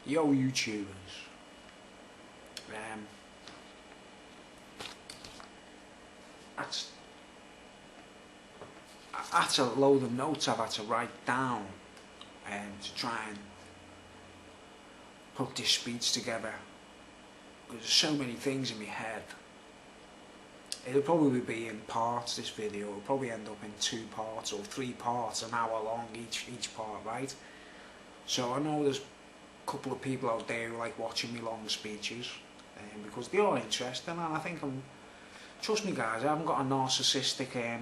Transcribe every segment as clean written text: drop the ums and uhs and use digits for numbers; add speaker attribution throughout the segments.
Speaker 1: Yo YouTubers, that's a load of notes I've had to write down to try and put this speech together, because there's so many things in my head. It'll probably be in parts, this video. It'll probably end up in 2 parts or 3 parts, an hour long each part, right? So I know there's a couple of people out there who like watching me long speeches, because they are interesting, and I think trust me guys, I haven't got a narcissistic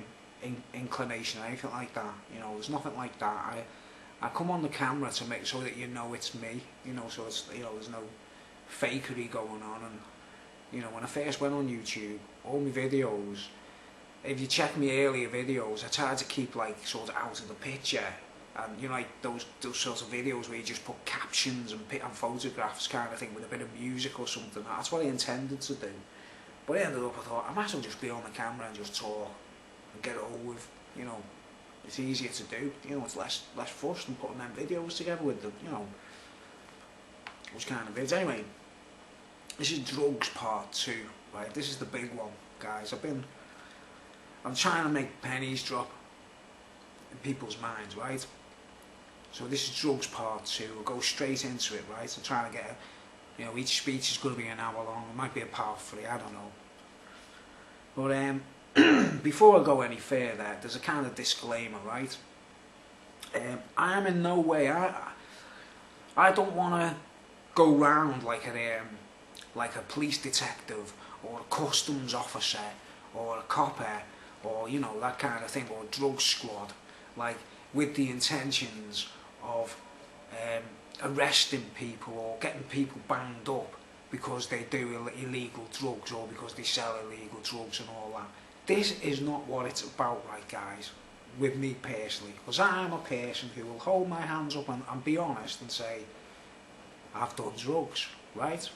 Speaker 1: inclination or anything like that. You know, there's nothing like that. I come on the camera to make sure that you know it's me, you know, so it's, you know, there's no fakery going on. And you know, when I first went on YouTube, all my videos, if you check my earlier videos, I tried to keep like sort of out of the picture, and you know, like those sorts of videos where you just put captions and photographs kind of thing with a bit of music or something. That's what I intended to do, but I ended up, I thought I might as well just be on the camera and just talk and get it over with. You know, it's easier to do. You know, it's less fuss than putting them videos together with the, you know, those kind of vids. Anyway, this is drugs part 2, right? This is the big one, guys. I'm trying to make pennies drop in people's minds, right? So this is drugs part 2. We'll go straight into it, right? I'm trying to get you know, each speech is going to be an hour long. It might be a part 3, I don't know. But before I go any further, there's a kind of disclaimer, right? I am in no way, I don't want to go round like a police detective or a customs officer or a copper or, you know, that kind of thing, or a drug squad, like with the intentions of arresting people or getting people banged up because they do illegal drugs or because they sell illegal drugs and all that. This is not what it's about, right guys, with me personally, because I'm a person who will hold my hands up and be honest and say, I've done drugs, right?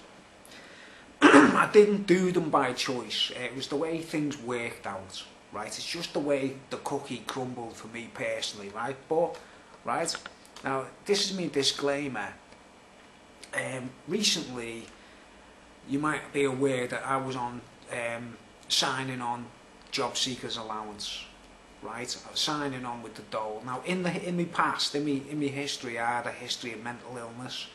Speaker 1: I didn't do them by choice. It was the way things worked out, right? It's just the way the cookie crumbled for me personally, right? But, right, now this is my disclaimer. Recently, you might be aware that I was on signing on job seekers allowance, right? I was signing on with the dole. Now, in my past, in my history, I had a history of mental illness,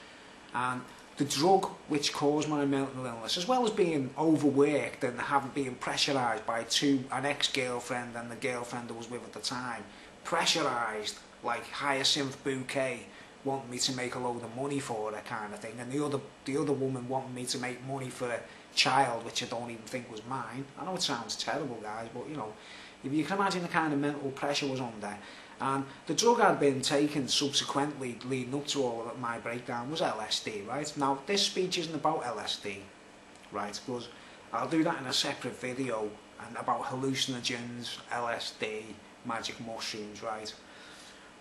Speaker 1: and the drug which caused my mental illness, as well as being overworked and being pressurised by an ex-girlfriend and the girlfriend I was with at the time, pressurised like Hyacinth Bouquet, wanted me to make a load of money for her kind of thing, and the other woman wanted me to make money for a child which I don't even think was mine. I know it sounds terrible, guys, but you know, if you can imagine the kind of mental pressure I was under. And the drug I'd been taking subsequently leading up to all of my breakdown was LSD, right? Now, this speech isn't about LSD, right? Because I'll do that in a separate video, and about hallucinogens, LSD, magic mushrooms, right?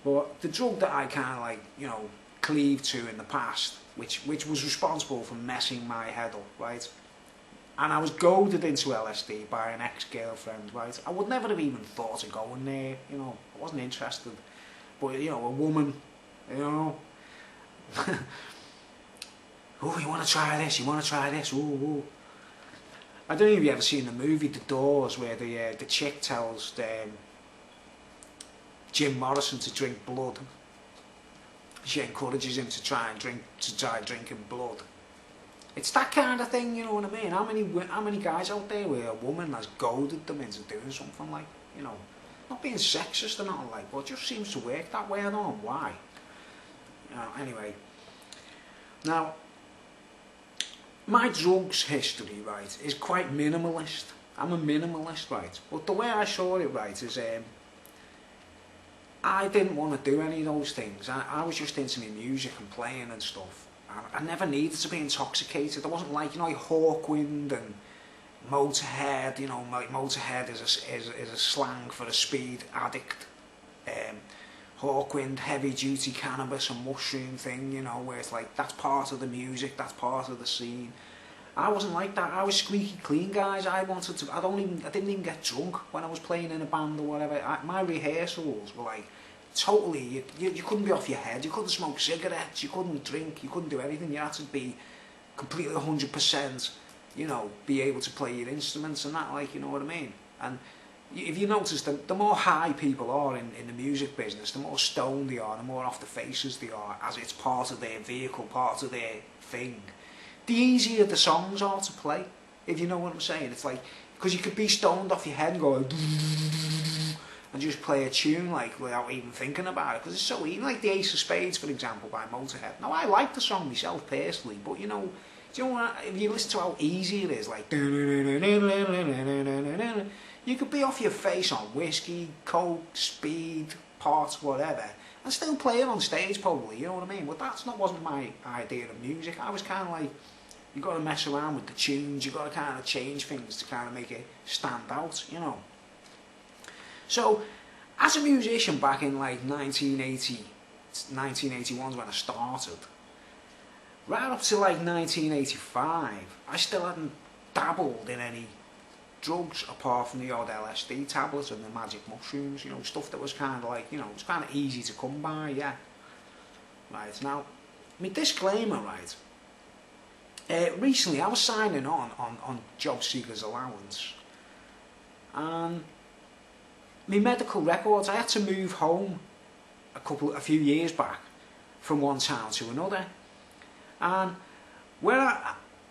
Speaker 1: But the drug that I kind of like, you know, cleaved to in the past, which was responsible for messing my head up, right? And I was goaded into LSD by an ex-girlfriend, right? I would never have even thought of going there, you know, I wasn't interested. But, you know, a woman, you know, oh, you want to try this, you want to try this, ooh, ooh. I don't know if you've ever seen the movie The Doors, where the chick tells Jim Morrison to drink blood. She encourages him to try drinking blood. It's that kind of thing, you know what I mean? How many guys out there where a woman has goaded them into doing something like, you know, not being sexist or nothing like, but it just seems to work that way. I don't know why. You know, anyway. Now, my drugs history, right, is quite minimalist. I'm a minimalist, right? But the way I saw it, right, is I didn't want to do any of those things. I was just into my music and playing and stuff. I never needed to be intoxicated. I wasn't like, you know, like Hawkwind and Motorhead. You know, like Motorhead is a slang for a speed addict. Hawkwind, heavy duty cannabis and mushroom thing, you know, where it's like, that's part of the music, that's part of the scene. I wasn't like that. I was squeaky clean, guys. I didn't even get drunk when I was playing in a band or whatever. My rehearsals were like totally, you couldn't be off your head, you couldn't smoke cigarettes, you couldn't drink, you couldn't do anything, you had to be completely 100%, you know, be able to play your instruments and that, like, you know what I mean? And if you notice, the more high people are in the music business, the more stoned they are, the more off the faces they are, as it's part of their vehicle, part of their thing, the easier the songs are to play, if you know what I'm saying. It's like, because you could be stoned off your head and go and just play a tune like without even thinking about it, because it's so easy. Like the Ace of Spades, for example, by Motorhead. Now I like the song myself personally, but you know what, if you listen to how easy it is, like you could be off your face on whiskey, coke, speed, pots, whatever, and still play it on stage probably, you know what I mean? But wasn't my idea of music. I was kind of like, you got to mess around with the tunes, you got to kind of change things to kind of make it stand out, you know. So, as a musician back in like 1981 when I started, right up to like 1985, I still hadn't dabbled in any drugs apart from the odd LSD tablets and the magic mushrooms, you know, stuff that was kind of like, you know, it was kind of easy to come by, yeah. Right, now, my disclaimer, right, recently I was signing on job seekers allowance, and my medical records, I had to move home a few years back from one town to another, and where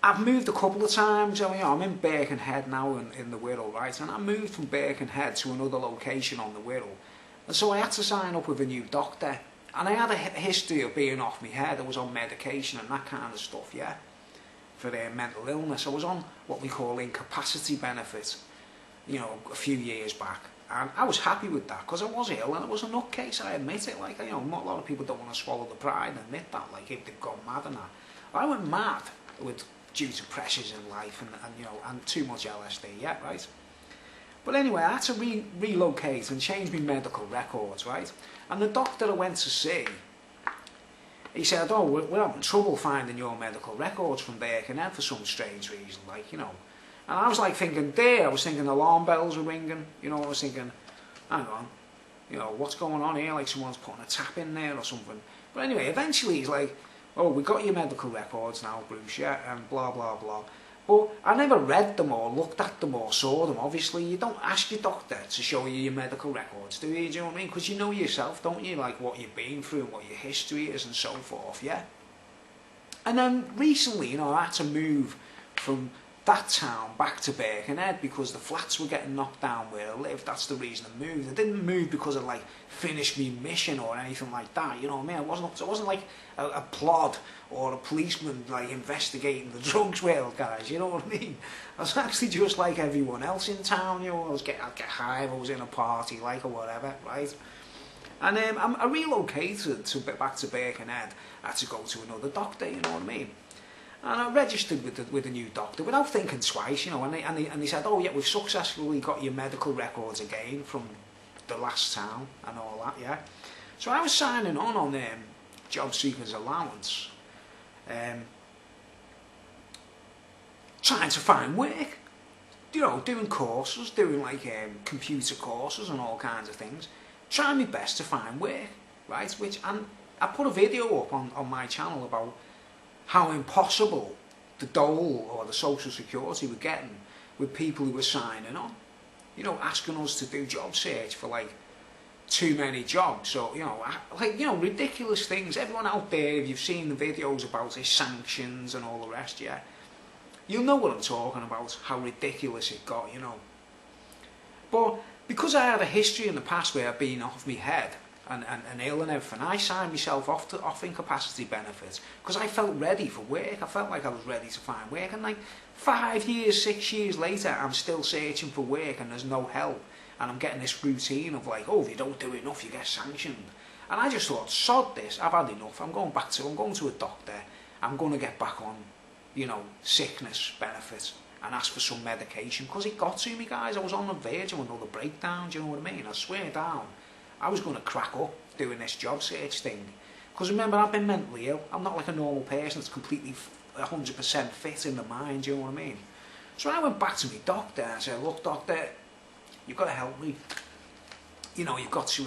Speaker 1: I've moved a couple of times. I mean, I'm in Birkenhead now in the Wirral, right, and I moved from Birkenhead to another location on the Wirral, and so I had to sign up with a new doctor, and I had a history of being off my head. I was on medication and that kind of stuff, yeah, for their mental illness. I was on what we call incapacity benefit, you know, a few years back. And I was happy with that, because I was ill and it was a nutcase, I admit it. Like, you know, not a lot of people don't want to swallow the pride and admit that, like, if they've gone mad and that. I went mad due to pressures in life and you know, and too much LSD, yeah, right? But anyway, I had to relocate and change my medical records, right? And the doctor I went to see, he said, oh, we're having trouble finding your medical records from Birkenhead for some strange reason, like, you know. And I was like thinking, I was thinking alarm bells were ringing, you know, I was thinking, hang on, you know, what's going on here, like someone's putting a tap in there or something. But anyway, eventually he's like, oh, we got your medical records now, Bruce, yeah, and blah, blah, blah. But I never read them or looked at them or saw them, obviously. You don't ask your doctor to show you your medical records, do you? Do you know what I mean? Because you know yourself, don't you, like what you've been through and what your history is and so forth, yeah? And then recently, you know, I had to move from that town back to Birkenhead because the flats were getting knocked down where I lived. That's the reason I moved. I didn't move because I like finished my mission or anything like that, you know what I mean? It wasn't like a plod or a policeman like investigating the drugs world, guys, you know what I mean? I was actually just like everyone else in town, you know. I'd get high if I was in a party, like, or whatever, right? And I relocated back to Birkenhead. I had to go to another doctor, you know what I mean? And I registered with a new doctor without thinking twice, you know, and they said, oh yeah, we've successfully got your medical records again from the last town and all that, yeah. So I was signing on job seekers allowance, trying to find work, you know, doing courses, doing like computer courses and all kinds of things, trying my best to find work, right? And I put a video up on my channel about how impossible the dole or the social security were getting with people who were signing on, you know, asking us to do job search for like too many jobs. So, you know, like, you know, ridiculous things. Everyone out there, if you've seen the videos about the sanctions and all the rest, yeah, you'll know what I'm talking about, how ridiculous it got, you know. But because I had a history in the past where I've been off my head and ill and everything, I signed myself off incapacity benefits because I felt ready for work. I felt like I was ready to find work, and like 5 years, 6 years later, I'm still searching for work and there's no help, and I'm getting this routine of like, oh, if you don't do enough, you get sanctioned. And I just thought, sod this, I've had enough. I'm going to a doctor. I'm going to get back on, you know, sickness benefits and ask for some medication, because it got to me, guys. I was on the verge of another breakdown. Do you know what I mean? I swear down, I was going to crack up doing this job search thing. Because remember, I've been mentally ill. I'm not like a normal person that's completely 100% fit in the mind, do you know what I mean? So I went back to my doctor and I said, look, doctor, you've got to help me. You know, you've got to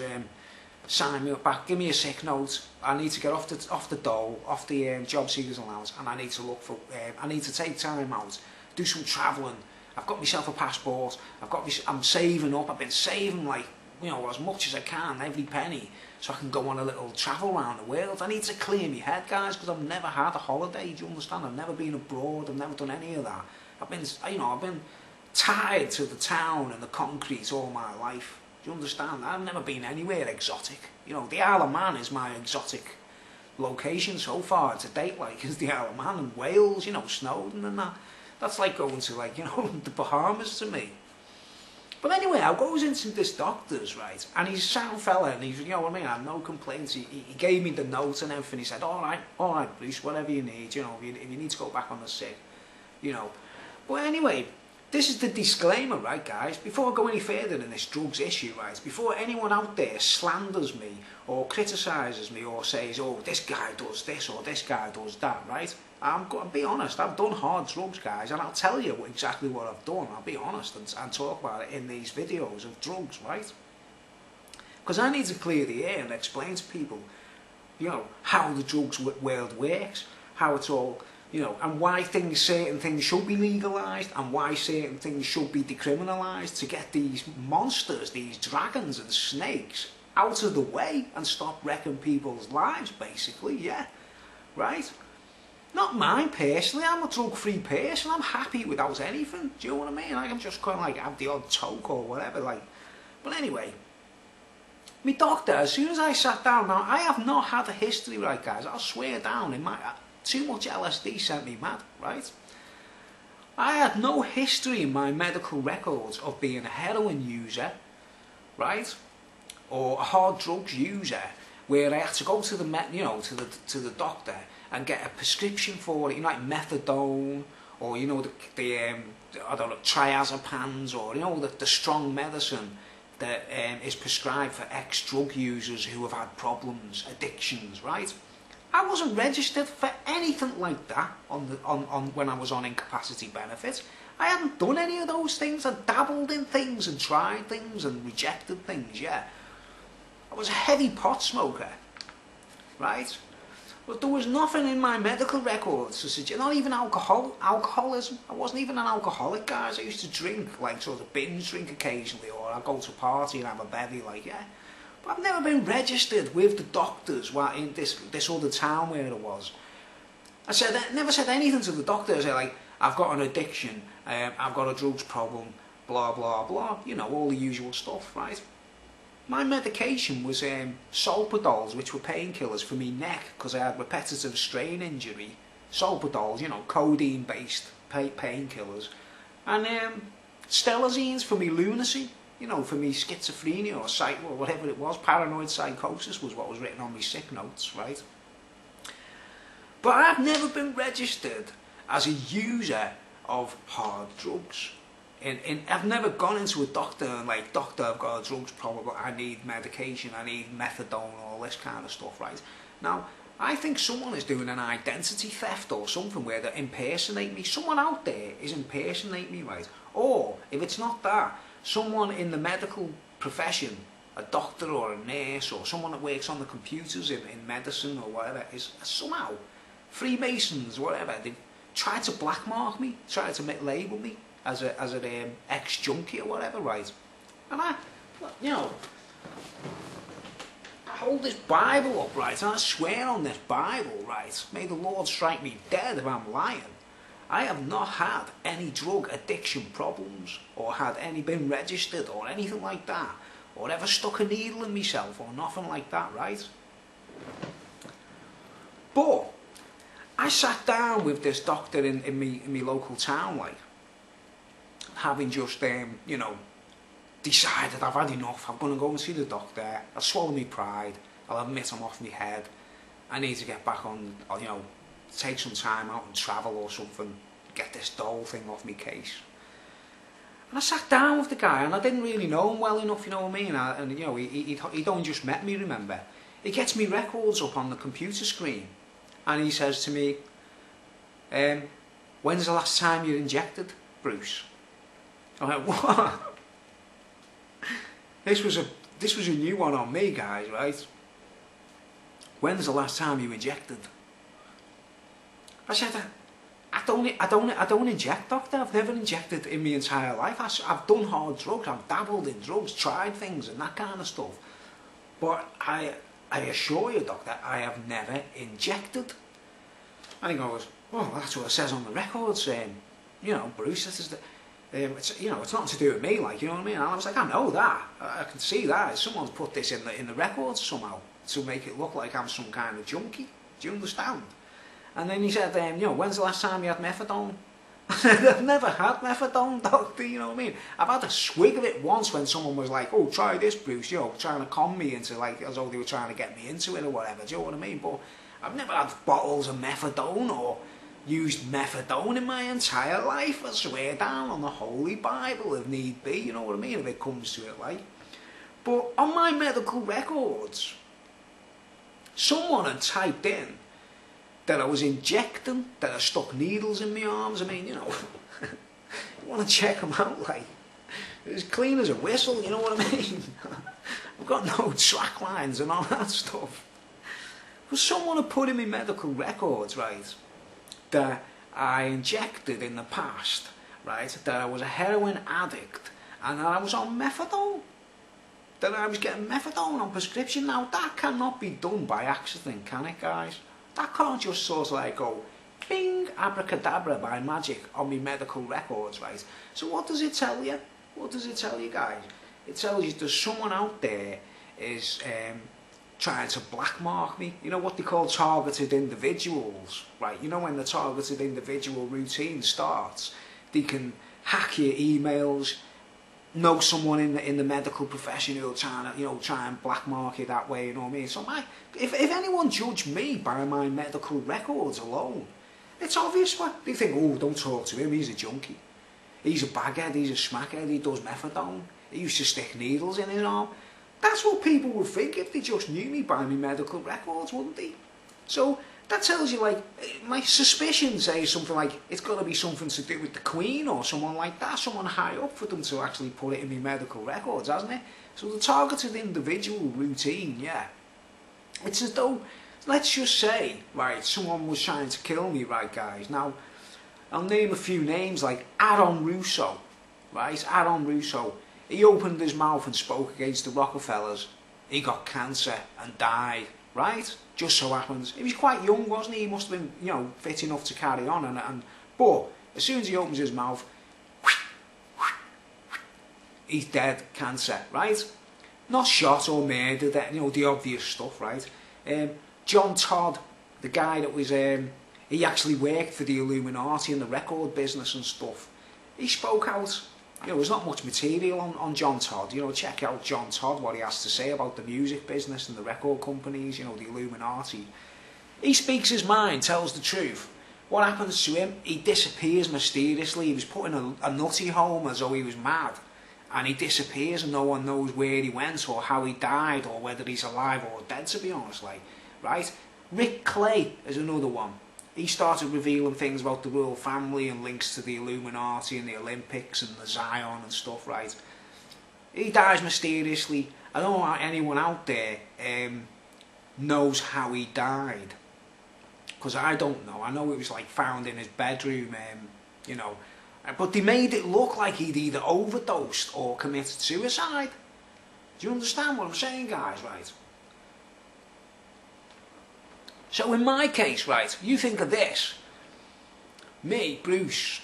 Speaker 1: sign me up back, give me a sick note. I need to get off the dole, off the job seekers allowance, and I need to look for. I need to take time out, do some travelling. I've got myself a passport. I'm saving up. I've been saving like as much as I can, every penny, so I can go on a little travel around the world. I need to clear my head, guys, because I've never had a holiday. Do you understand? I've never been abroad. I've never done any of that. I've been tied to the town and the concrete all my life. Do you understand? I've never been anywhere exotic. The Isle of Man is my exotic location so far to date. Like, is the Isle of Man and Wales. Snowdon and that. That's like going to the Bahamas to me. But anyway, I goes into this doctor's, right, and he's a sound fella, and he's, I have no complaints. He gave me the note and everything. He said, all right, Bruce, whatever you need, if you need to go back on the sick, But anyway, this is the disclaimer, right, guys, before I go any further in this drugs issue, right, before anyone out there slanders me or criticises me or says, oh, this guy does this or this guy does that, right, I'm going to be honest, I've done hard drugs, guys, and I'll tell you exactly what I've done. I'll be honest and talk about it in these videos of drugs, right? Because I need to clear the air and explain to people, how the drugs world works, how it's all, and why certain things should be legalised and why certain things should be decriminalised to get these monsters, these dragons and snakes out of the way and stop wrecking people's lives, basically, yeah, right? Not mine personally, I'm a drug-free person, I'm happy without anything, do you know what I mean? Like, I'm just kind of have the odd toke or whatever, But anyway, my doctor, as soon as I sat down, now, I have not had a history, right, guys, I'll swear down, too much LSD sent me mad, right? I had no history in my medical records of being a heroin user, right? Or a hard drugs user, where I had to go to the to the doctor and get a prescription for it, like methadone, or I don't know, triazepams, or the strong medicine that is prescribed for ex-drug users who have had problems, addictions, right? I wasn't registered for anything like that on when I was on incapacity benefits. I hadn't done any of those things. I dabbled in things and tried things and rejected things, yeah. I was a heavy pot smoker, right? But there was nothing in my medical records to suggest, not even alcoholism. I wasn't even an alcoholic, guys. I used to drink, sort of binge drink occasionally, or I'd go to a party and have a bevy, yeah. But I've never been registered with the doctors in this other town where it was. I never said anything to the doctor. I said, I've got an addiction, I've got a drugs problem, blah, blah, blah. All the usual stuff, right? My medication was solpadols, which were painkillers for me neck, because I had repetitive strain injury. Solpadols, codeine-based painkillers. And stelazines for me lunacy, for me schizophrenia or whatever it was. Paranoid psychosis was what was written on my sick notes, right? But I've never been registered as a user of hard drugs. I've never gone into a doctor and doctor, I've got a drugs problem, I need medication, I need methadone, all this kind of stuff, right? Now, I think someone is doing an identity theft or something where they impersonate me. Someone out there is impersonating me, right? Or, if it's not that, someone in the medical profession, a doctor or a nurse or someone that works on the computers in medicine or whatever, is somehow Freemasons, whatever, they've tried to blackmark me, tried to label me as an ex-junkie or whatever, right? And I hold this Bible up, right, and I swear on this Bible, right, may the Lord strike me dead if I'm lying. I have not had any drug addiction problems, or been registered, or anything like that, or ever stuck a needle in myself, or nothing like that, right? But I sat down with this doctor in my local town, having just, decided I've had enough, I'm going to go and see the doctor, I'll swallow my pride, I'll admit I'm off my head, I need to get back on, take some time out and travel or something, get this dole thing off my case. And I sat down with the guy, and I didn't really know him well enough, you know what I mean, he'd only just met me, remember. He gets me records up on the computer screen, and he says to me, when's the last time you injected, Bruce? I'm like, what? This this was a new one on me, guys, right? When's the last time you injected? I said, I don't inject, doctor. I've never injected in my entire life. I've done hard drugs. I've dabbled in drugs, tried things and that kind of stuff. But I assure you, doctor, I have never injected. And he goes, well, that's what it says on the record, saying, you know, Bruce, this is the, it's, you know, it's nothing to do with me, like, you know what I mean? And I was like, I know that. I can see that. Someone's put this in the records somehow to make it look like I'm some kind of junkie. Do you understand? And then he said, you know, when's the last time you had methadone? I said, I've never had methadone, doctor, you know what I mean? I've had a swig of it once when someone was like, oh, try this, Bruce, you know, trying to con me into, like, as though they were trying to get me into it or whatever, do you know what I mean? But I've never had bottles of methadone or used methadone in my entire life. I swear down on the Holy Bible if need be, you know what I mean, if it comes to it, like. But on my medical records, someone had typed in that I was injecting, that I stuck needles in my arms. I mean, you know, you want to check them out, like, it's clean as a whistle, you know what I mean? I've got no track lines and all that stuff. But someone had put in my medical records, right, that I injected in the past, right, that I was a heroin addict and that I was on methadone. That I was getting methadone on prescription. Now, that cannot be done by accident, can it, guys? That can't just sort of like go, bing, abracadabra by magic on my medical records, right? So what does it tell you? What does it tell you, guys? It tells you there's someone out there is trying to blackmark me. You know what they call targeted individuals, right? You know when the targeted individual routine starts, they can hack your emails, know someone in the medical profession who'll try and blackmark you that way, you know what I mean? So if anyone judged me by my medical records alone, it's obvious what they think. Oh, don't talk to him, he's a junkie, he's a baghead, he's a smackhead, he does methadone, he used to stick needles in his arm. That's what people would think if they just knew me by my medical records, wouldn't they? So that tells you, like, my suspicion says something like, it's got to be something to do with the Queen or someone like that, someone high up for them to actually put it in my medical records, hasn't it? So the targeted individual routine, yeah. It's as though, let's just say, right, someone was trying to kill me, right, guys. Now, I'll name a few names, like Aaron Russo, right? Aaron Russo, he opened his mouth and spoke against the Rockefellers. He got cancer and died, right? Just so happens. He was quite young, wasn't he? He must have been, you know, fit enough to carry on. But as soon as he opens his mouth, he's dead, cancer, right? Not shot or murdered, you know, the obvious stuff, right? John Todd, the guy that was, he actually worked for the Illuminati in the record business and stuff. He spoke out. You know, there's not much material on John Todd. You know, check out John Todd, what he has to say about the music business and the record companies, you know, the Illuminati. He speaks his mind, tells the truth. What happens to him? He disappears mysteriously. He was put in a nutty home as though he was mad. And he disappears and no one knows where he went or how he died or whether he's alive or dead, to be honest, like, right? Rick Clay is another one. He started revealing things about the royal family and links to the Illuminati and the Olympics and the Zion and stuff, right? He dies mysteriously. I don't know how anyone out there knows how he died. Because I don't know. I know it was like found in his bedroom, you know. But they made it look like he'd either overdosed or committed suicide. Do you understand what I'm saying, guys, right? So in my case, right, you think of this. Me, Bruce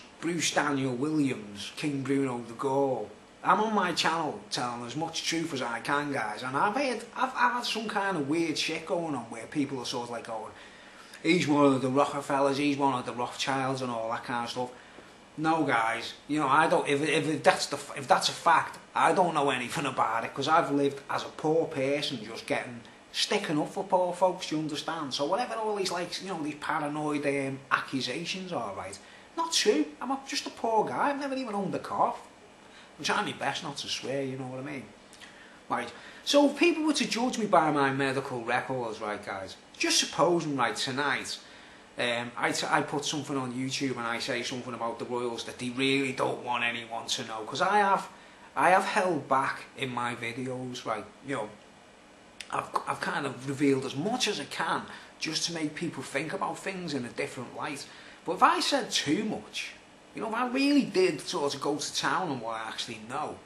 Speaker 1: Daniel Williams, King Bruno the Gaul. I'm on my channel telling as much truth as I can, guys. And I've had some kind of weird shit going on where people are sort of like going, he's one of the Rockefellers, he's one of the Rothschilds and all that kind of stuff. No, guys, you know, I don't. If that's a fact, I don't know anything about it because I've lived as a poor person, just sticking up for poor folks. You understand? So whatever all these, like, you know, these paranoid accusations are, right? Not true. I'm just a poor guy. I've never even owned a car. I'm trying my best not to swear. You know what I mean? Right. So if people were to judge me by my medical records, right, guys? Just supposing, right, tonight. I put something on YouTube and I say something about the royals that they really don't want anyone to know, because I I have held back in my videos, right, you know, I've kind of revealed as much as I can just to make people think about things in a different light. But if I said too much, you know, if I really did sort of go to town on what I actually know,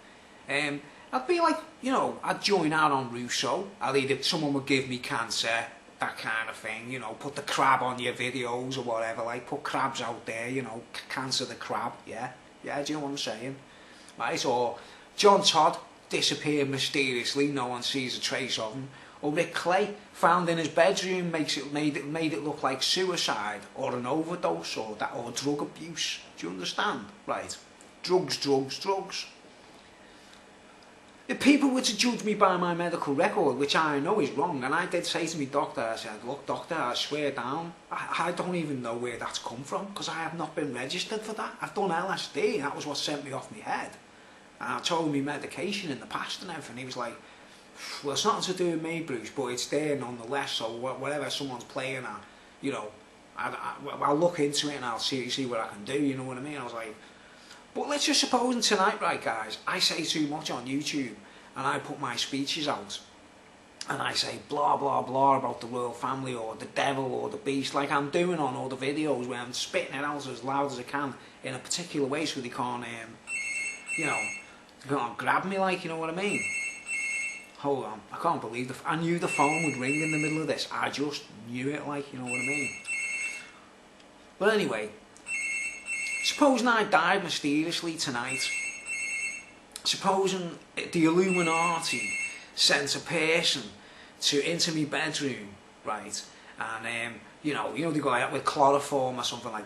Speaker 1: I'd be like, you know, I'd join out on Rousseau. Someone would give me cancer, that kind of thing, you know, put the crab on your videos or whatever, like put crabs out there, you know, cancer the crab, yeah, do you know what I'm saying? Right, or John Todd disappeared mysteriously, no one sees a trace of him, or Rick Clay found in his bedroom made it look like suicide or an overdose or drug abuse. Do you understand? Right, drugs. If people were to judge me by my medical record, which I know is wrong, and I did say to my doctor, I said, look doctor, I swear down, I don't even know where that's come from, because I have not been registered for that. I've done LSD, and that was what sent me off my head. And I told him my medication in the past and everything. He was like, well, it's nothing to do with me, Bruce, but it's there nonetheless, so whatever someone's playing at, you know, I'll look into it and I'll see what I can do, you know what I mean? I was like, but let's just suppose tonight, right guys, I say too much on YouTube and I put my speeches out and I say blah blah blah about the royal family or the devil or the beast, like I'm doing on all the videos where I'm spitting it out as loud as I can in a particular way so they can't, you know, they can't grab me, like, you know what I mean? Hold on, I can't believe I knew the phone would ring in the middle of this. I just knew it, like, you know what I mean? But anyway, supposing I died mysteriously tonight, supposing the Illuminati sent a person into my bedroom, right, and you know they go out with chloroform or something, like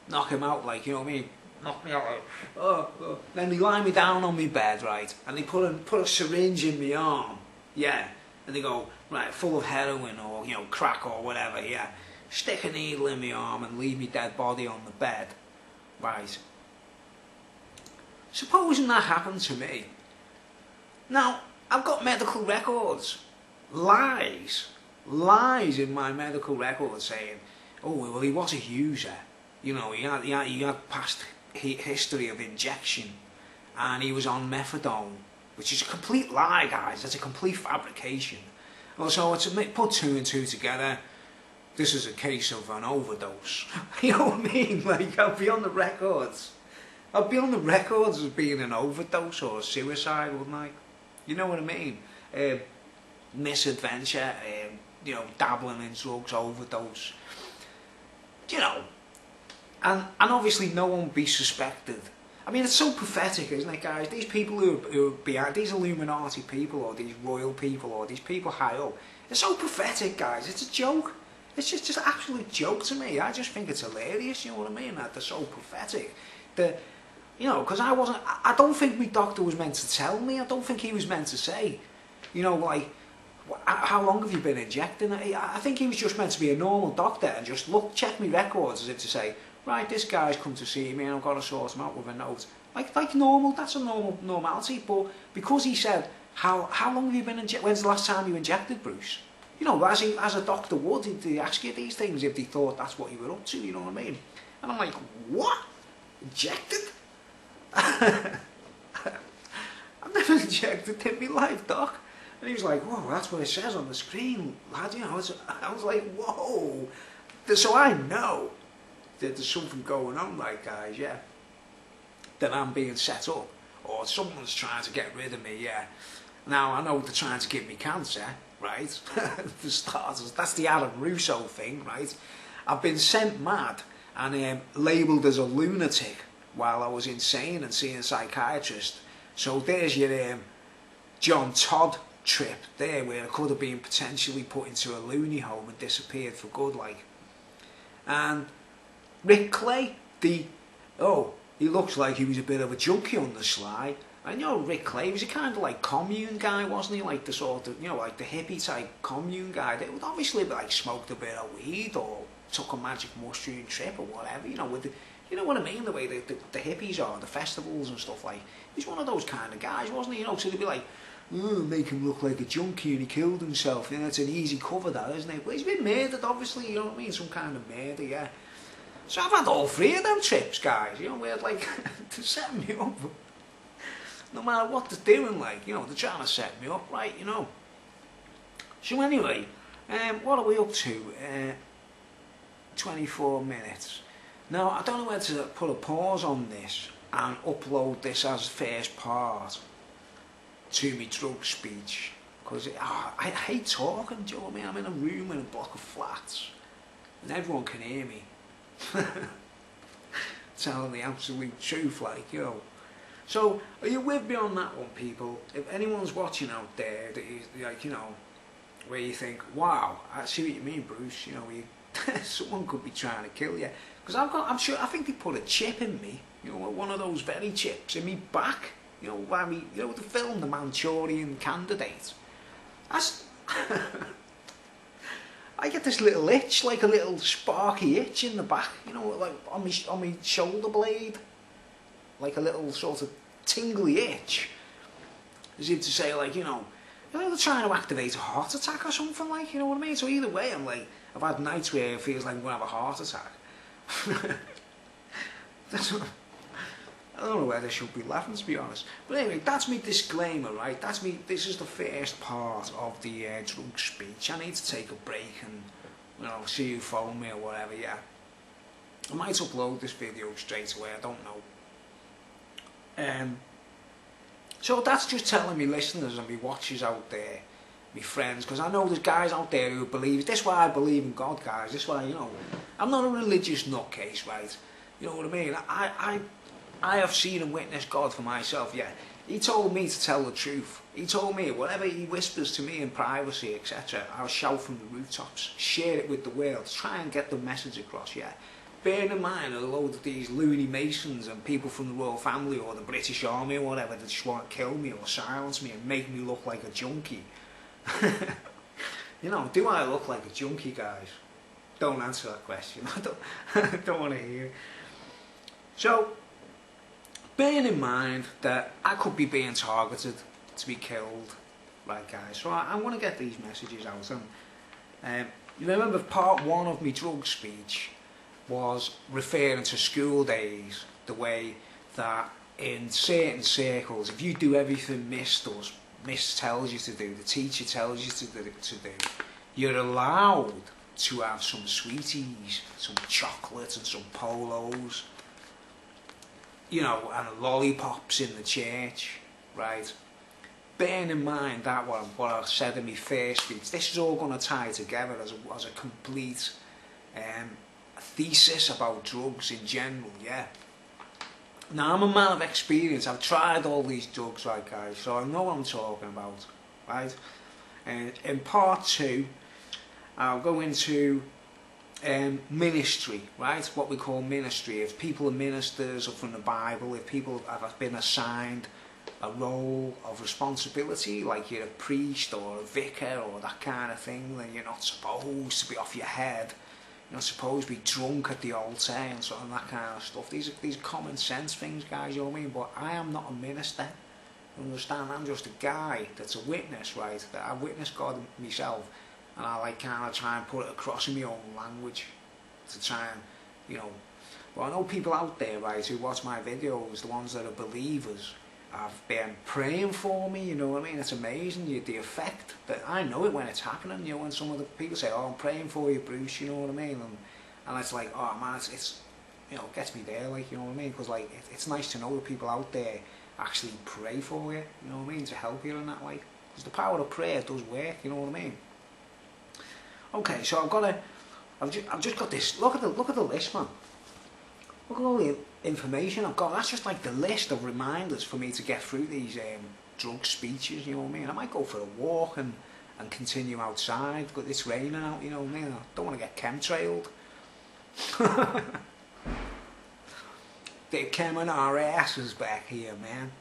Speaker 1: knock him out, like, you know what I mean, knock me out, like, oh. Then they lie me down on my bed, right, and they put a syringe in my arm, yeah, and they go, right, full of heroin or, you know, crack or whatever, yeah, stick a needle in my arm and leave me dead body on the bed, right. Supposing that happened to me, now I've got medical records, lies in my medical records saying, oh well, he was a user, you know, he had past history of injection, and he was on methadone, which is a complete lie, guys. That's a complete fabrication. Also, put two and two together, this is a case of an overdose. You know what I mean? Like, I'll be on the records. I'd be on the records as being an overdose or a suicide, wouldn't I? You know what I mean? Misadventure, you know, dabbling in drugs, overdose. You know, and obviously no one would be suspected. I mean, it's so pathetic, isn't it, guys? These people who are behind, these Illuminati people or these royal people or these people high up, it's so pathetic, guys. It's a joke. It's just an absolute joke to me. I just think it's hilarious, you know what I mean? That they're so pathetic. You know, because I don't think my doctor was meant to tell me. I don't think he was meant to say, you know, like, how long have you been injecting? I think he was just meant to be a normal doctor and just check my records as if to say, right, this guy's come to see me and I've got to sort him out with a note. Like normal, that's a normality. But because he said, how long have you been injected? When's the last time you injected, Bruce? You know, as a doctor would, he'd ask you these things if they thought that's what you were up to, you know what I mean? And I'm like, what? Injected? I've never injected in my life, doc. And he was like, whoa, that's what it says on the screen, lad. You know, I was like, whoa. So I know that there's something going on, like, guys, yeah. That I'm being set up, or someone's trying to get rid of me, yeah. Now, I know they're trying to give me cancer, right? For starters, that's the Adam Russo thing, right? I've been sent mad and labelled as a lunatic while I was insane and seeing a psychiatrist. So there's your John Todd trip there, where I could have been potentially put into a loony home and disappeared for good, like. And Rick Clay, he looks like he was a bit of a junkie on the sly. I know Rick Clay was a kind of like commune guy, wasn't he? Like the sort of, you know, like the hippie type commune guy that would obviously like smoked a bit of weed or took a magic mushroom trip or whatever, you know, with the, you know what I mean, the way the hippies are, the festivals and stuff, like, he's one of those kind of guys, wasn't he, you know, so they'd be like, oh, make him look like a junkie and he killed himself, you know, it's an easy cover, that, isn't it? But he's been murdered, obviously, you know what I mean, some kind of murder, yeah. So I've had all three of them trips, guys, you know, where like, to set me up. no matter what they're doing, like, you know, they're trying to set me up, right, you know. So anyway, what are we up to? 24 minutes. Now, I don't know whether to put a pause on this and upload this as first part to me drug speech, because I hate talking, do you know what I mean? I'm in a room in a block of flats and everyone can hear me telling the absolute truth, like, you know. So, are you with me on that one, people? If anyone's watching out there that is, like, you know, where you think, wow, I see what you mean, Bruce, you know, someone could be trying to kill you. Because I think they put a chip in me, you know, one of those very chips in me back, you know, you know the film, The Manchurian Candidate. That's, I get this little itch, like a little sparky itch in the back, you know, like on my shoulder blade, like a little sort of tingly itch, as if to say, like, you know, they're trying to activate a heart attack or something, like, you know what I mean? So either way, I'm like, I've had nights where it feels like I'm going to have a heart attack. I don't know whether I should be laughing, to be honest. But anyway, that's my disclaimer, right? This is the first part of the drug speech. I need to take a break and, you know, see you phone me or whatever, yeah. I might upload this video straight away, I don't know. So that's just telling me listeners and me watchers out there, me friends, because I know there's guys out there who believe, this is why I believe in God, guys, this is why, you know, I'm not a religious nutcase, right? You know what I mean? I have seen and witnessed God for myself, yeah. He told me to tell the truth. He told me, whatever he whispers to me in privacy, etc., I'll shout from the rooftops, share it with the world, try and get the message across, yeah. Bearing in mind a load of these loony masons and people from the royal family or the British Army or whatever that just want to kill me or silence me and make me look like a junkie. You know, do I look like a junkie, guys? Don't answer that question. I don't want to hear it. So, bearing in mind that I could be being targeted to be killed, right, guys? So I want to get these messages out. And you remember part one of my drug speech was referring to school days, the way that in certain circles, if you do everything Miss tells you to do, the teacher tells you to do, you're allowed to have some sweeties, some chocolate and some polos, you know, and lollipops in the church, right? Bearing in mind that what I said in my first speech, this is all going to tie together as a complete thesis about drugs in general, yeah. Now, I'm a man of experience. I've tried all these drugs, right, guys, so I know what I'm talking about, right? And in part two, I'll go into ministry, right? What we call ministry. If people are ministers or from the Bible, if people have been assigned a role of responsibility, like you're a priest or a vicar or that kind of thing, then you're not supposed to be off your head. You're not supposed to be drunk at the altar and sort of that kind of stuff. These are common sense things, guys, you know what I mean? But I am not a minister. You understand? I'm just a guy that's a witness, right? That I witnessed God myself, and I like kind of try and put it across in my own language to try and, you know. Well, I know people out there, right, who watch my videos, the ones that are believers, have been praying for me, you know what I mean? It's amazing, the effect that I know it when it's happening, you know, when some of the people say, oh, I'm praying for you, Bruce, you know what I mean? And it's like, oh man, it's you know, it gets me there, like, you know what I mean? Because like, it's nice to know that people out there actually pray for you, you know what I mean? To help you in that way. Because the power of prayer does work, you know what I mean? Okay, so I've just got this, look at the list, man. Look at all the information I've got. That's just like the list of reminders for me to get through these drug speeches, you know what I mean? I might go for a walk and continue outside, but it's raining out, you know what I mean? I don't want to get chemtrailed. They're chemming our asses back here, man.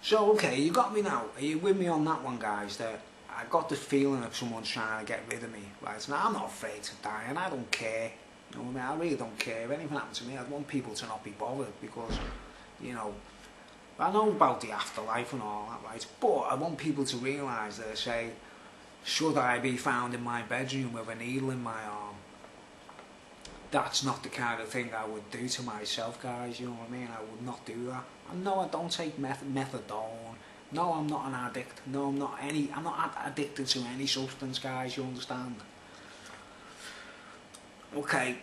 Speaker 1: So, okay, you got me now. Are you with me on that one, guys? That I got the feeling of someone trying to get rid of me, right? Now, I'm not afraid to die, and I don't care. You know what I mean? I really don't care. If anything happened to me, I'd want people to not be bothered because, you know, I know about the afterlife and all that, right? But I want people to realise that, say, should I be found in my bedroom with a needle in my arm, that's not the kind of thing I would do to myself, guys, you know what I mean? I would not do that. And no, I don't take methadone. No, I'm not an addict. No, I'm not addicted to any substance, guys, you understand? Okay.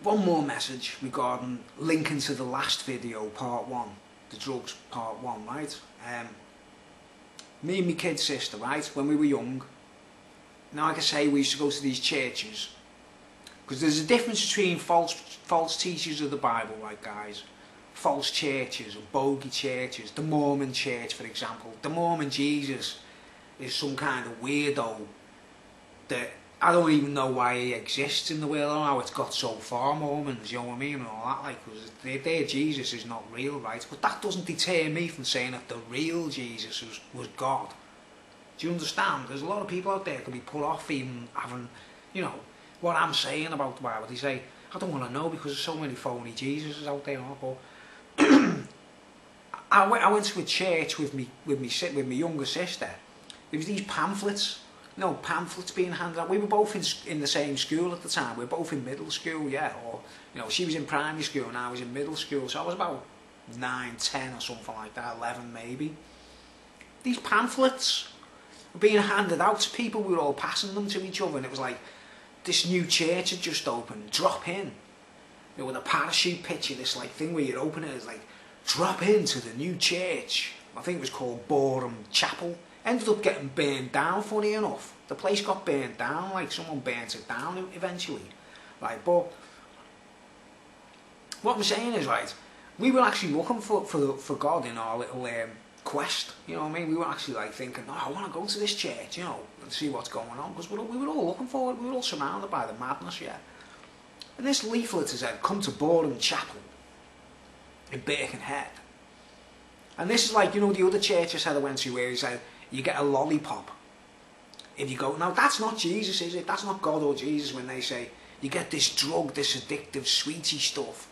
Speaker 1: One more message regarding linking to the last video, part 1, the drugs part 1, right? Me and my kid sister, right, when we were young, now like I say, we used to go to these churches, because there's a difference between false teachers of the Bible, right, guys? False churches, or bogey churches, the Mormon church, for example. The Mormon Jesus is some kind of weirdo that I don't even know why he exists in the world, or how it's got so far, Mormons, you know what I mean, and all that, like, because their Jesus is not real, right? But that doesn't deter me from saying that the real Jesus was God. Do you understand? There's a lot of people out there that can be put off even having, you know, what I'm saying about the Bible. They say, I don't want to know because there's so many phony Jesuses out there, but I went to a church with me younger sister. There was these pamphlets. No, pamphlets being handed out. We were both in the same school at the time. We were both in middle school, yeah. Or, you know, she was in primary school and I was in middle school. So I was about 9, 10 or something like that, 11 maybe. These pamphlets were being handed out to people. We were all passing them to each other. And it was like, this new church had just opened. Drop in. You know, with a parachute picture, this like thing where you open it, it's like, drop into the new church. I think it was called Boreham Chapel. Ended up getting burned down, funny enough. The place got burned down, like someone burnt it down eventually. Right, but what I'm saying is, right, we were actually looking for God in our little quest, you know what I mean? We were actually like thinking, oh, I want to go to this church, you know, and see what's going on, because we were all looking for it, we were all surrounded by the madness, yeah. And this leaflet said, come to Boreham Chapel in Birkenhead. And this is like, you know, the other churches I went to where he said, you get a lollipop if you go. Now that's not Jesus, is it? That's not God or Jesus when they say you get this drug, this addictive sweetie stuff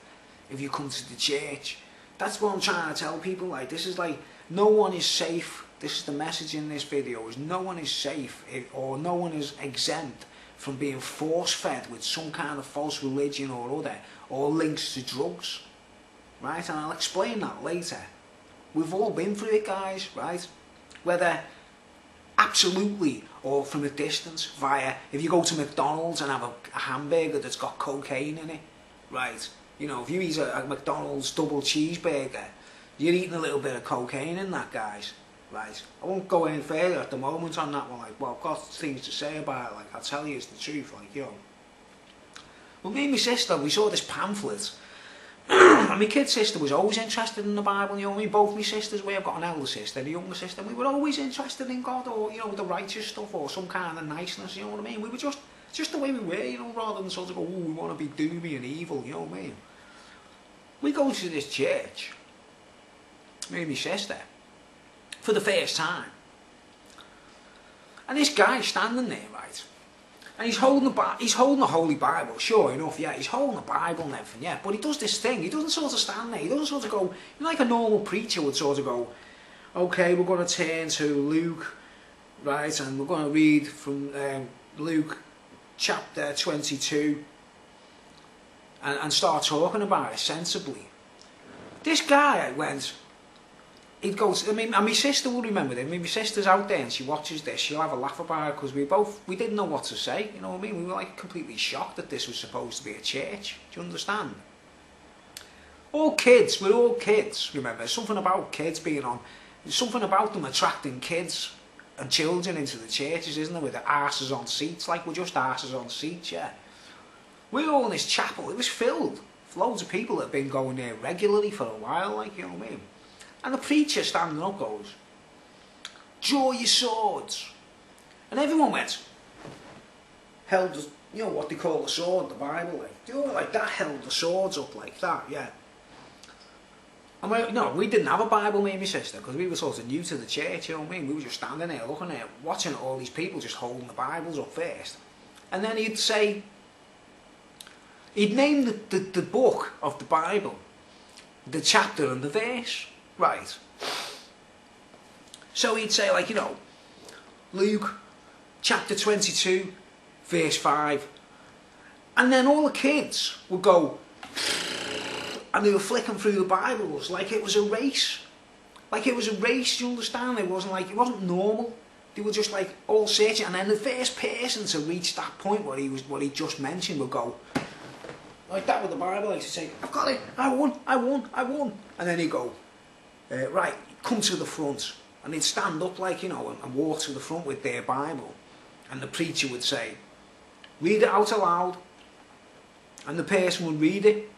Speaker 1: if you come to the church. That's what I'm trying to tell people. Like, this is like, no one is safe. This is the message in this video, is no one is safe or no one is exempt from being force-fed with some kind of false religion or other, or links to drugs, right? And I'll explain that later. We've all been through it, guys, right? Whether absolutely or from a distance, via, if you go to McDonald's and have a hamburger that's got cocaine in it, right? You know, if you eat a McDonald's double cheeseburger, you're eating a little bit of cocaine in that, guys, right? I won't go any further at the moment on that one, like, well, I've got things to say about it, like, I'll tell you it's the truth, like, you know. Well, me and my sister, we saw this pamphlet, and my kid sister was always interested in the Bible, you know what I mean? Both my sisters, I've got an elder sister and a younger sister, we were always interested in God, or, you know, the righteous stuff, or some kind of niceness, you know what I mean? We were just the way we were, you know, rather than sort of go, oh, we want to be doomy and evil, you know what I mean? We go to this church, me and my sister, for the first time. And this guy's standing there, right? And he's holding the Holy Bible, sure enough, yeah, he's holding the Bible and everything, yeah, but he does this thing, he doesn't sort of stand there, he doesn't sort of go, you know, like a normal preacher would sort of go, okay, we're going to turn to Luke, right, and we're going to read from Luke chapter 22, and start talking about it sensibly. This guy went, he'd go, I mean, and my sister will remember this. I mean, my sister's out there and she watches this, she'll have a laugh about it, because we didn't know what to say, you know what I mean? We were like completely shocked that this was supposed to be a church, do you understand? All kids, we're all kids, remember, there's something about kids being on, there's something about them attracting kids and children into the churches, isn't there, with the arses on seats, like we're just arses on seats, yeah. We're all in this chapel, it was filled with loads of people that have been going there regularly for a while, like, you know what I mean? And the preacher standing up goes, draw your swords. And everyone went, held, you know what they call a sword, the Bible, like, you know, like that, held the swords up like that, yeah. And we didn't have a Bible, me and my sister, because we were sort of new to the church, you know what I mean? We were just standing there, looking at it, watching all these people just holding the Bibles up first. And then he'd say, he'd name the book of the Bible, the chapter and the verse. Right. So he'd say, like, you know, Luke chapter 22, verse 5. And then all the kids would go, and they were flicking through the Bibles like it was a race. Like it was a race, do you understand? It wasn't normal. They were just like all searching, and then the first person to reach that point what he just mentioned would go like that with the Bible, like to say, I've got it, I won. And then he'd go, right, come to the front. And they'd stand up like, you know, and walk to the front with their Bible. And the preacher would say, read it out aloud. And the person would read it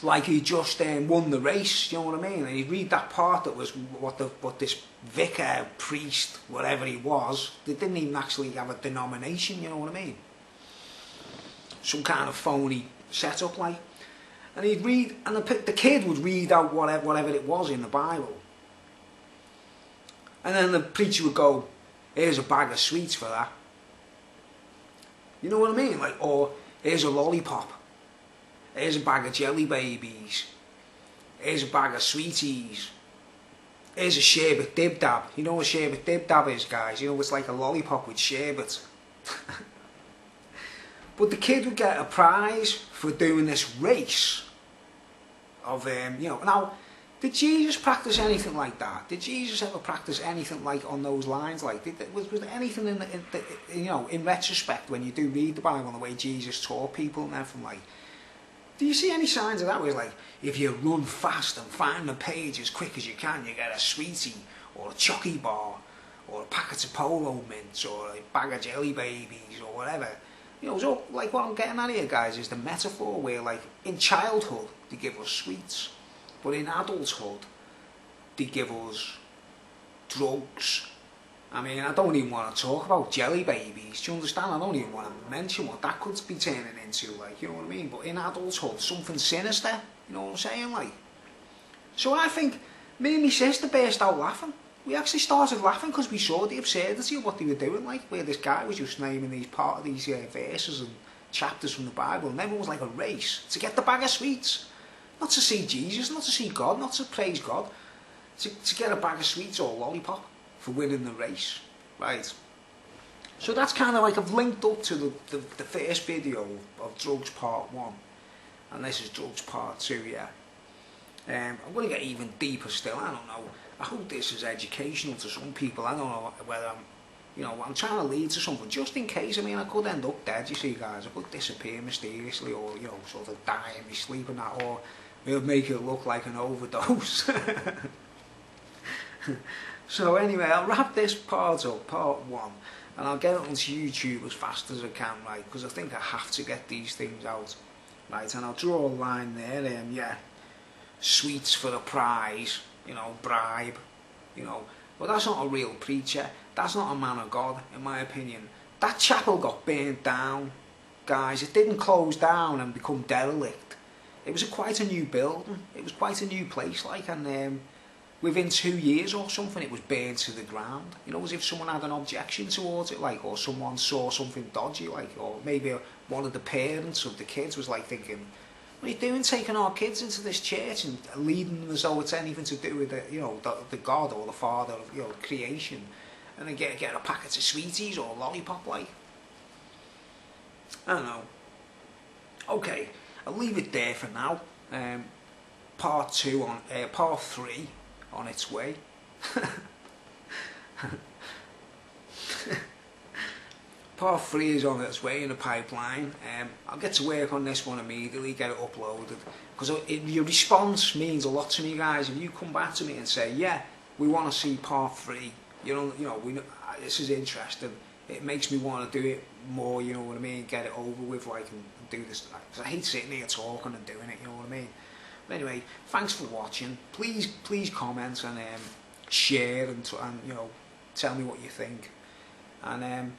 Speaker 1: like he just won the race, you know what I mean? And he'd read that part that was what this vicar, priest, whatever he was, they didn't even actually have a denomination, you know what I mean? Some kind of phony setup like. And he'd read, and the kid would read out whatever it was in the Bible. And then the preacher would go, here's a bag of sweets for that. You know what I mean? Like, or here's a lollipop. Here's a bag of jelly babies. Here's a bag of sweeties. Here's a sherbet dib dab. You know what sherbet dib dab is, guys? You know, it's like a lollipop with sherbet. But the kid would get a prize for doing this race of, you know. Now, did Jesus practice anything like that? Did Jesus ever practice anything like on those lines? Like, was there anything you know, in retrospect, when you do read the Bible and the way Jesus taught people and everything, like, do you see any signs of that where it's like, if you run fast and find the page as quick as you can, you get a sweetie, or a chocky bar, or a packet of Polo mints, or a bag of jelly babies, or whatever. You know, so, like, what I'm getting at here, guys, is the metaphor where, like, in childhood, they give us sweets, but in adulthood, they give us drugs. I mean, I don't even want to talk about jelly babies, do you understand? I don't even want to mention what that could be turning into, like, you know what I mean? But in adulthood, something sinister, you know what I'm saying, like? So I think, me and my sister burst out laughing. We actually started laughing because we saw the absurdity of what they were doing, like, where this guy was just naming these verses and chapters from the Bible, and everyone was like a race to get the bag of sweets. Not to see Jesus, not to see God, not to praise God, to get a bag of sweets or a lollipop for winning the race, right? So that's kind of like, I've linked up to the first video of drugs part 1, and this is drugs part 2, yeah. I'm going to get even deeper still, I don't know. I hope this is educational to some people. I don't know whether I'm trying to lead to something, just in case. I mean, I could end up dead, you see, guys. I could disappear mysteriously, or, you know, sort of die in my sleep and that, or it'll make it look like an overdose. So anyway, I'll wrap this part up, part 1, and I'll get it onto YouTube as fast as I can, right, because I think I have to get these things out, right, and I'll draw a line there, yeah, sweets for a prize, you know, bribe, you know, but that's not a real preacher, that's not a man of God, in my opinion. That chapel got burnt down, guys. It didn't close down and become derelict. It was quite a new building, it was quite a new place, like, and within 2 years or something, it was burned to the ground. You know, as if someone had an objection towards it, like, or someone saw something dodgy, like, or maybe one of the parents of the kids was like thinking, what are you doing taking our kids into this church and leading them as though it's anything to do with the, you know, the God or the Father of, you know, creation, and then get a packet of sweeties or a lollipop, like. I don't know. Okay, I'll leave it there for now. Part 3 on its way. Part 3 is on its way in the pipeline. I'll get to work on this one immediately, get it uploaded, because your response means a lot to me, guys. If you come back to me and say, yeah, we want to see part 3, you know, this is interesting, it makes me want to do it more, you know what I mean, get it over with, like, and do this, because I hate sitting here talking and doing it, you know what I mean. But anyway, thanks for watching. Please comment and share and you know, tell me what you think. And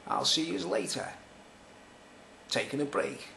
Speaker 1: I'll see you later. Taking a break.